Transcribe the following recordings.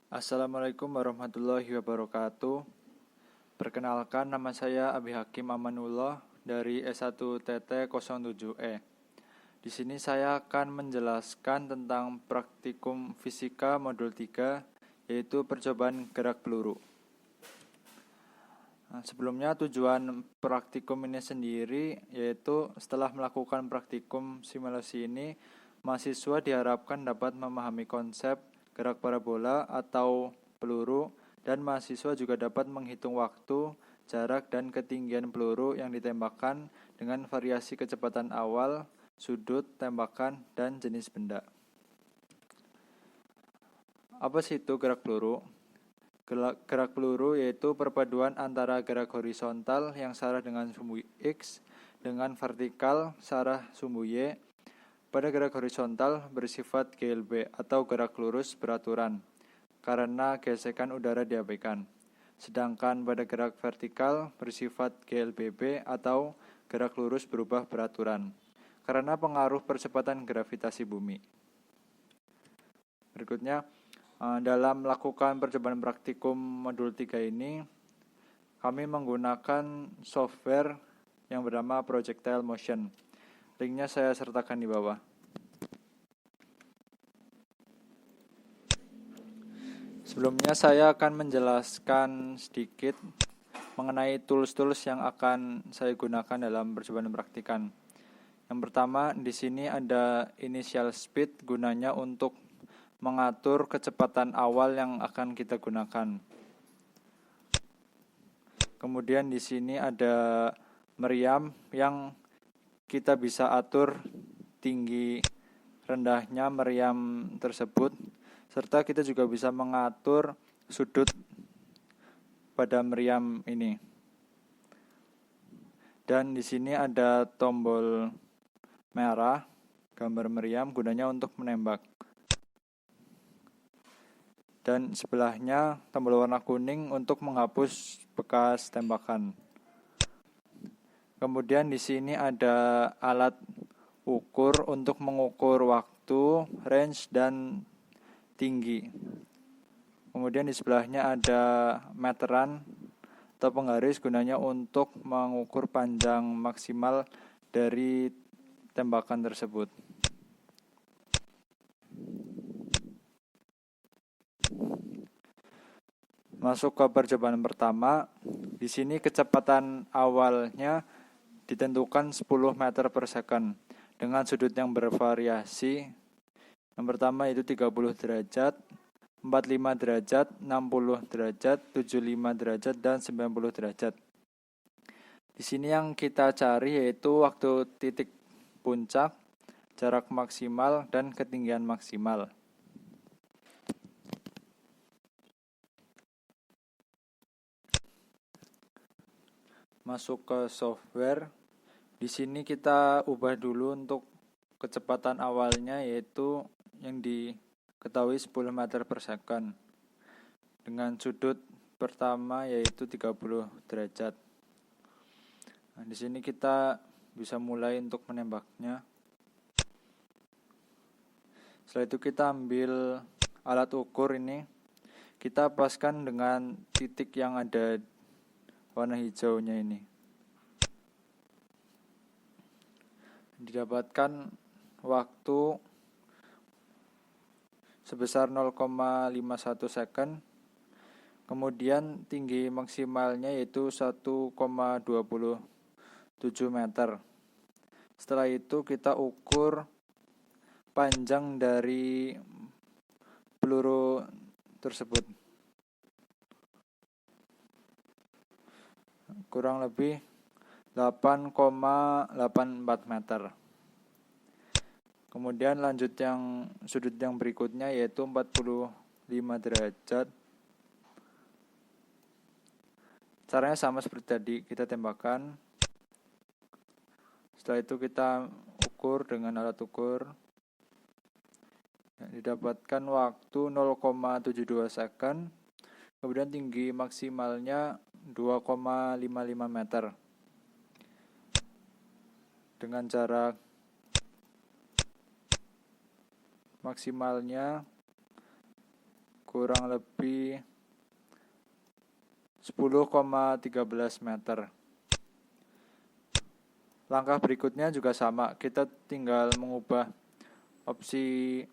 Assalamualaikum warahmatullahi wabarakatuh. Perkenalkan, nama saya Abi Hakim Amanullah dari S1TT07E. Di sini saya akan menjelaskan tentang praktikum fisika modul 3, yaitu percobaan gerak peluru. Sebelumnya tujuan praktikum ini sendiri yaitu setelah melakukan praktikum simulasi ini, mahasiswa diharapkan dapat memahami konsep gerak parabola atau peluru, dan mahasiswa juga dapat menghitung waktu, jarak, dan ketinggian peluru yang ditembakkan dengan variasi kecepatan awal, sudut tembakan, dan jenis benda. Apa sih itu gerak peluru? Gerak peluru yaitu perpaduan antara gerak horizontal yang searah dengan sumbu X dengan vertikal searah sumbu Y. Pada gerak horizontal bersifat GLB atau gerak lurus beraturan karena gesekan udara diabaikan. Sedangkan pada gerak vertikal bersifat GLBB atau gerak lurus berubah beraturan karena pengaruh percepatan gravitasi bumi. Berikutnya, dalam melakukan percobaan praktikum modul 3 ini, kami menggunakan software yang bernama Projectile Motion. Linknya saya sertakan di bawah. Sebelumnya saya akan menjelaskan sedikit mengenai tools-tools yang akan saya gunakan dalam percobaan praktikan. Yang pertama, di sini ada initial speed, gunanya untuk mengatur kecepatan awal yang akan kita gunakan. Kemudian di sini ada meriam yang kita bisa atur tinggi rendahnya meriam tersebut, serta kita juga bisa mengatur sudut pada meriam ini. Dan di sini ada tombol merah, gambar meriam, gunanya untuk menembak. Dan sebelahnya tombol warna kuning untuk menghapus bekas tembakan. Kemudian di sini ada alat ukur untuk mengukur waktu, range, dan tinggi. Kemudian di sebelahnya ada meteran atau penggaris, gunanya untuk mengukur panjang maksimal dari tembakan tersebut. Masuk ke percobaan pertama. Di sini kecepatan awalnya ditentukan 10 meter per second dengan sudut yang bervariasi. Yang pertama itu 30 derajat, 45 derajat, 60 derajat, 75 derajat, dan 90 derajat. Di sini yang kita cari yaitu waktu titik puncak, jarak maksimal, dan ketinggian maksimal. Masuk ke software. Di sini kita ubah dulu untuk kecepatan awalnya yaitu yang diketahui 10 meter per second dengan sudut pertama yaitu 30 derajat. Nah, di sini kita bisa mulai untuk menembaknya. Setelah itu kita ambil alat ukur ini, kita paskan dengan titik yang ada warna hijaunya ini. Didapatkan waktu sebesar 0,51 second. Kemudian tinggi maksimalnya yaitu 1,27 meter. Setelah itu kita ukur panjang dari peluru tersebut. Kurang lebih 8,84 meter. Kemudian lanjut yang sudut yang berikutnya yaitu 45 derajat. Caranya sama seperti tadi, kita tembakan. Setelah itu kita ukur dengan alat ukur. Didapatkan waktu 0,72 second. Kemudian tinggi maksimalnya 2,55 meter. Dengan jarak maksimalnya kurang lebih 10,13 meter. Langkah berikutnya juga sama, kita tinggal mengubah opsi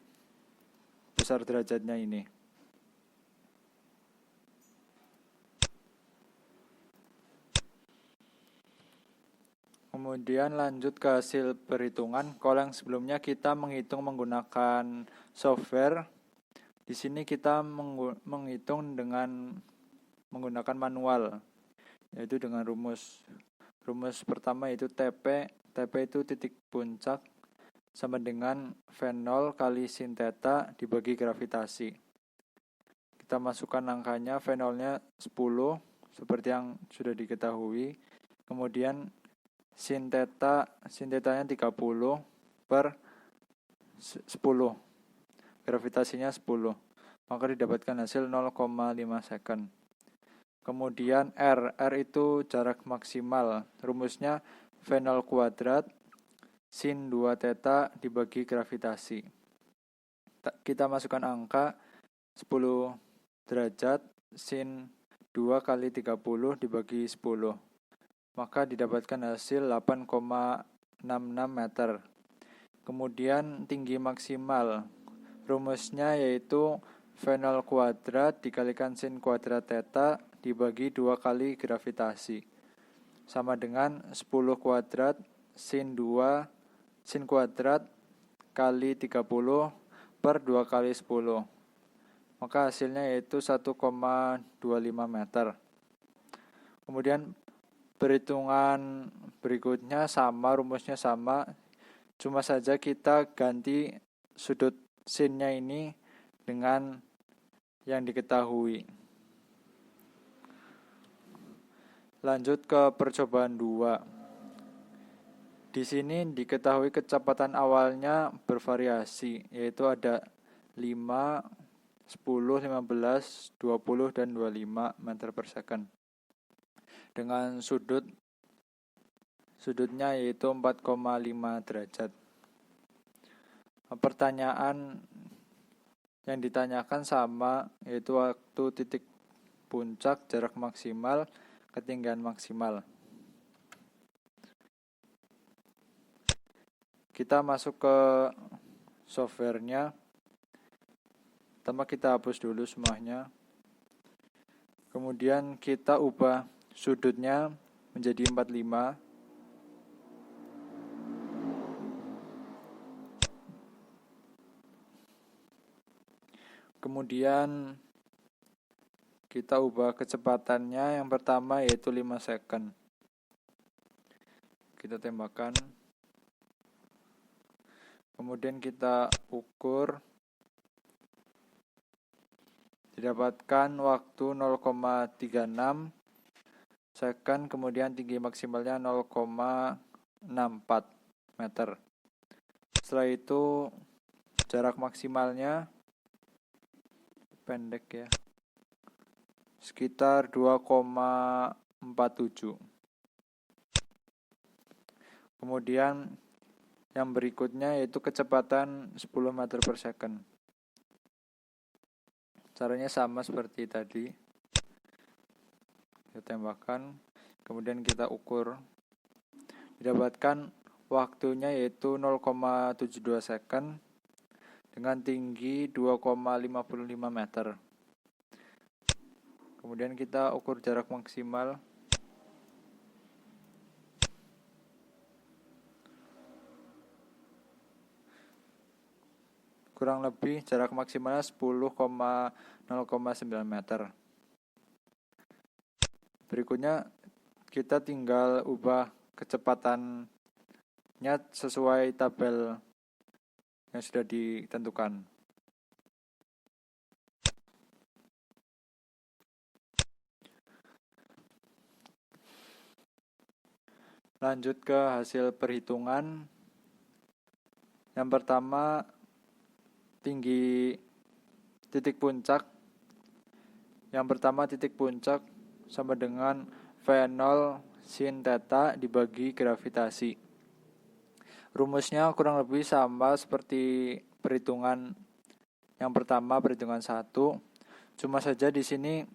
besar derajatnya ini. Kemudian lanjut ke hasil perhitungan. Kalau yang sebelumnya kita menghitung menggunakan software, di sini kita menghitung dengan menggunakan manual, yaitu dengan rumus. Rumus pertama yaitu TP. TP itu titik puncak sama dengan V0 kali sin theta dibagi gravitasi. Kita masukkan angkanya, V0-nya 10 seperti yang sudah diketahui. Kemudian sin theta-nya 30 per 10. Gravitasinya 10. Maka didapatkan hasil 0,5 second. Kemudian R itu jarak maksimal. Rumusnya V0 kuadrat sin 2 theta dibagi gravitasi. Kita masukkan angka 10 derajat sin 2 kali 30 dibagi 10. Maka didapatkan hasil 8,66 meter. Kemudian tinggi maksimal. Rumusnya yaitu V0 kuadrat dikalikan sin kuadrat theta dibagi 2 kali gravitasi. Sama dengan 10 kuadrat sin kuadrat kali 30 per 2 kali 10. Maka hasilnya yaitu 1,25 meter. Kemudian perhitungan berikutnya sama, rumusnya sama. Cuma saja kita ganti sudut sinnya ini dengan yang diketahui. Lanjut ke percobaan 2. Di sini diketahui kecepatan awalnya bervariasi, yaitu ada 5, 10, 15, 20, dan 25 meter per second. Dengan sudutnya yaitu 4,5 derajat. Pertanyaan yang ditanyakan sama, yaitu waktu titik puncak, jarak maksimal, ketinggian maksimal. Kita masuk ke softwarenya. Pertama kita hapus dulu semuanya. Kemudian kita ubah sudutnya menjadi 45. Kemudian kita ubah kecepatannya, yang pertama yaitu 5 second. Kita tembakkan. Kemudian kita ukur. Didapatkan waktu 0,36 second, kemudian tinggi maksimalnya 0,64 meter. Setelah itu jarak maksimalnya pendek ya, sekitar 2,47. Kemudian yang berikutnya yaitu kecepatan 10 meter per second. Caranya sama seperti tadi. Kita tembakkan, kemudian kita ukur. Didapatkan waktunya yaitu 0,72 second dengan tinggi 2,55 meter. Kemudian kita ukur jarak maksimal. Kurang lebih jarak maksimalnya 10,09 meter. Berikutnya kita tinggal ubah kecepatannya sesuai tabel yang sudah ditentukan. Lanjut ke hasil perhitungan. Yang pertama, tinggi titik puncak. Yang pertama titik puncak sama dengan V0 sin theta dibagi gravitasi. Rumusnya kurang lebih sama seperti perhitungan yang pertama, perhitungan 1. Cuma saja di sini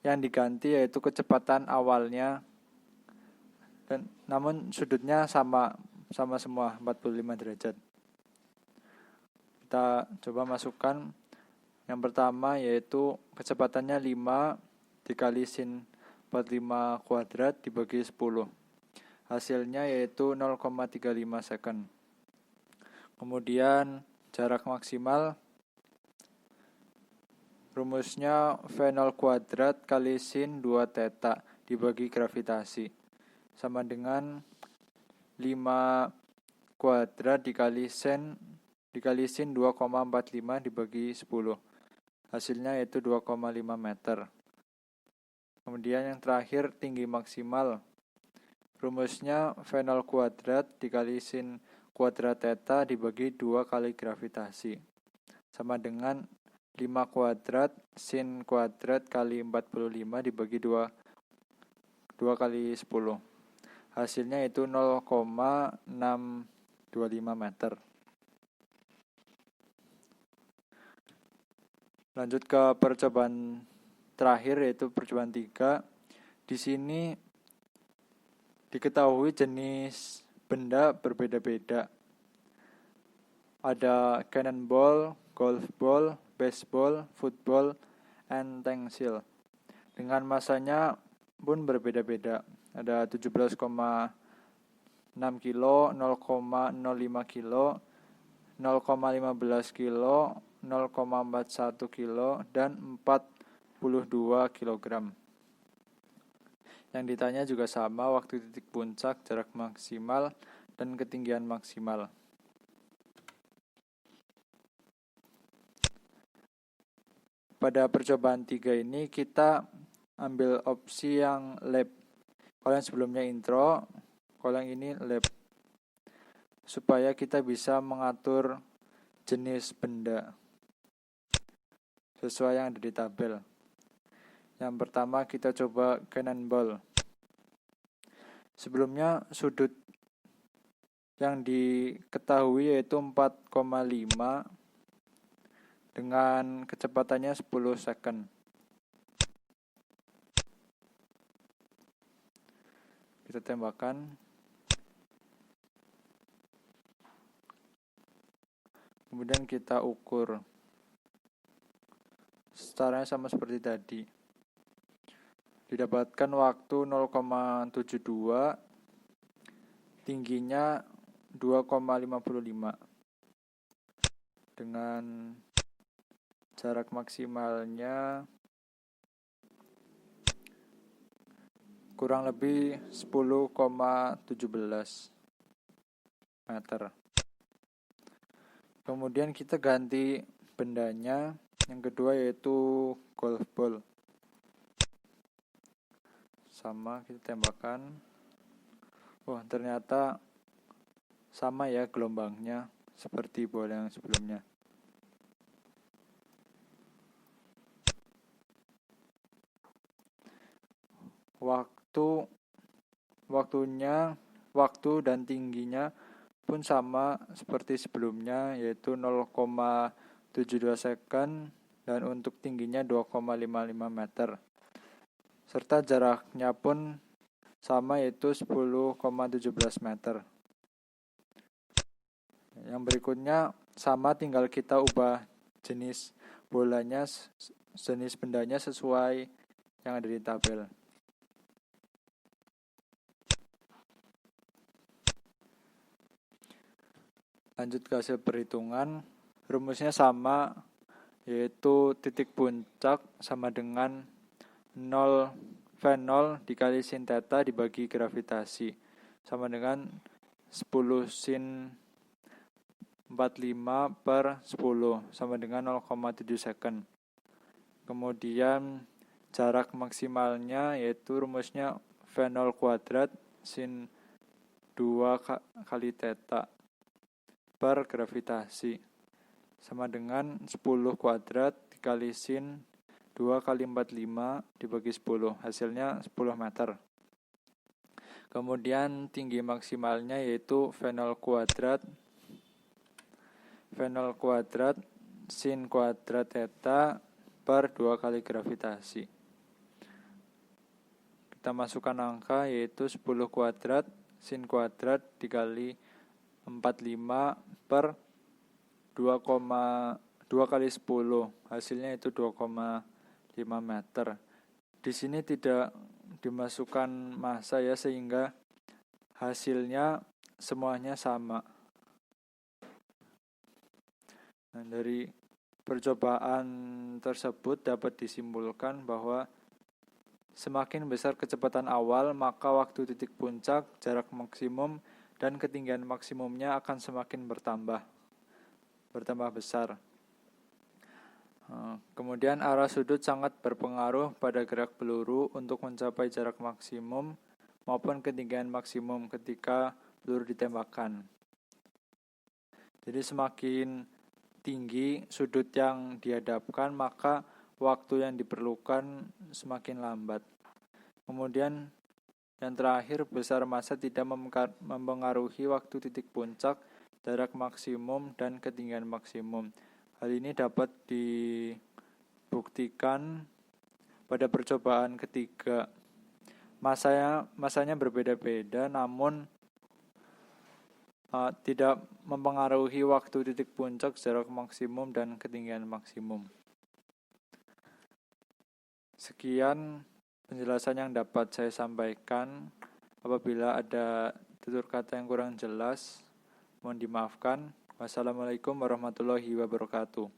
yang diganti yaitu kecepatan awalnya, dan namun sudutnya sama semua 45 derajat. Kita coba masukkan yang pertama, yaitu kecepatannya 5 dikali sin 45 kuadrat dibagi 10. Hasilnya yaitu 0,35 second. Kemudian jarak maksimal, rumusnya V0 kuadrat kali sin 2 theta dibagi gravitasi sama dengan 5 kuadrat dikali sin 2,45 dibagi 10. Hasilnya yaitu 2,5 meter. Kemudian yang terakhir, tinggi maksimal. Rumusnya V0 kuadrat dikali sin kuadrat theta dibagi 2 kali gravitasi sama dengan 5 kuadrat sin kuadrat kali 45 dibagi 2 kali 10. Hasilnya itu 0,625 meter. Lanjut ke percobaan terakhir, yaitu percobaan 3. Di sini diketahui jenis benda berbeda-beda. Ada cannonball, golf ball, baseball, football, and tensil. Dengan masanya pun berbeda-beda. Ada 17,6 kilo, 0,05 kilo, 0,15 kilo, 0,41 kilo, dan 42 kilogram. Yang ditanya juga sama, waktu titik puncak, jarak maksimal, dan ketinggian maksimal. Pada percobaan 3 ini kita ambil opsi yang lab. Kalau yang sebelumnya intro, kalau yang ini lab. Supaya kita bisa mengatur jenis benda sesuai yang ada di tabel. Yang pertama kita coba cannonball. Sebelumnya sudut yang diketahui yaitu 4,5 dengan kecepatannya 10 second. Kita tembakan. Kemudian kita ukur. Caranya sama seperti tadi. Didapatkan waktu 0,72, tingginya 2,55. Dengan jarak maksimalnya kurang lebih 10,17 meter. Kemudian kita ganti bendanya. Yang kedua yaitu golf ball. Sama, kita tembakan. Wah, ternyata sama ya gelombangnya seperti bola yang sebelumnya. Waktu dan tingginya pun sama seperti sebelumnya, yaitu 0,72 second, dan untuk tingginya 2,55 meter. Serta jaraknya pun sama, yaitu 10,17 meter. Yang berikutnya sama, tinggal kita ubah jenis bolanya, jenis bendanya sesuai yang ada di tabel. Lanjut ke hasil perhitungan. Rumusnya sama, yaitu titik puncak sama dengan V0 dikali sin theta dibagi gravitasi sama dengan 10 sin 45 per 10 sama dengan 0,7 second. Kemudian jarak maksimalnya yaitu rumusnya V0 kuadrat sin 2 kali theta per gravitasi sama dengan 10 kuadrat dikali sin 2 kali 45 dibagi 10. Hasilnya 10 meter. Kemudian tinggi maksimalnya yaitu V0 kuadrat sin kuadrat theta per 2 kali gravitasi. Kita masukkan angka yaitu 10 kuadrat sin kuadrat dikali 45 per 2 kali 10, hasilnya itu 2,5 meter. Di sini tidak dimasukkan massa ya, sehingga hasilnya semuanya sama. Nah, dari percobaan tersebut dapat disimpulkan bahwa semakin besar kecepatan awal, maka waktu titik puncak, jarak maksimum, dan ketinggian maksimumnya akan semakin bertambah besar. Kemudian arah sudut sangat berpengaruh pada gerak peluru untuk mencapai jarak maksimum maupun ketinggian maksimum ketika peluru ditembakkan. Jadi semakin tinggi sudut yang dihadapkan, maka waktu yang diperlukan semakin lambat. Kemudian yang terakhir, besar massa tidak mempengaruhi waktu titik puncak, jarak maksimum, dan ketinggian maksimum. Hal ini dapat dibuktikan pada percobaan ketiga. Masanya berbeda-beda, namun tidak mempengaruhi waktu titik puncak, jarak maksimum, dan ketinggian maksimum. Sekian penjelasan yang dapat saya sampaikan. Apabila ada tutur kata yang kurang jelas, mohon dimaafkan. Wassalamualaikum warahmatullahi wabarakatuh.